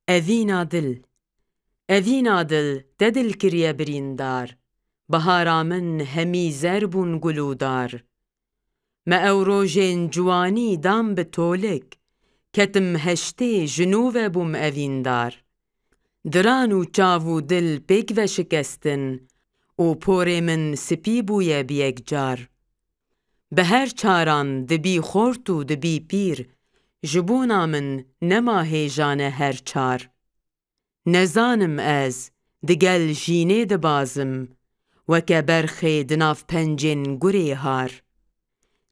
Evîna dil te dil kiriye birîndar, bihara min hemî zer bûn gulûdar. Me ew rojên ciwanî dam bi tolik, ketim heştê ji nû ve bûm evîndar. Diran û çav û dil pêk ve şikestin, û porê min spî bûye bi yekcar. Bi her çaran dibî xort û dibî pîr, ji bûna min nema hêjane her çar. Nezanim ez, digel jînê dibazim, weke berxê di nav pencên gurê har.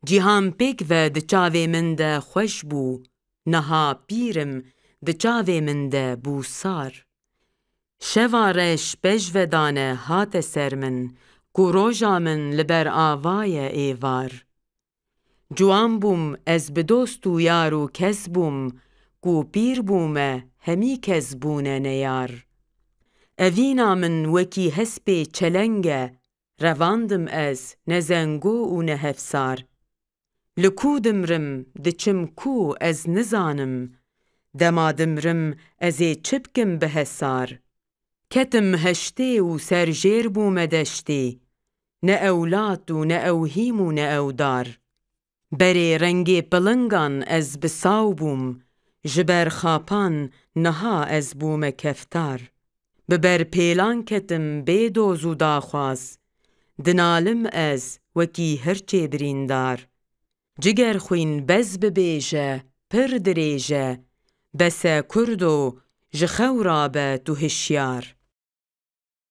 Cîhan pêk ve di çavê min de xweş bû, niha pîrim di çavê min de bû sar. Şeva reş pejvedane hate ser min, ku roja min li ber avaye êvar. Ciwan bûm ez bi dost û yar û kes bûm, ku pîr bûme hemî kes bûne neyar. Evîna min wekî hespê çeleng e, revandim ez ne zengo û ne hefsar. Li ku dimrim, diçim ku ez nizanim, dema dimrim ez ê çi bikim bi hesar. Ketim heştê û serjêr bûme deştê, ne ewlat û ne ewhîm û ne ewdar. Berê rengê pilingan ez bi saw bûm, ji ber xapan niha ez bûme keftar. Bi ber pêlan ketim bê doz û daxwaz, dinalim ez wekî hirçê birîndar. Ciger xwîn bez bibêje, pir dirêj e, bes e Kurdo ji xewra be tu hişyar.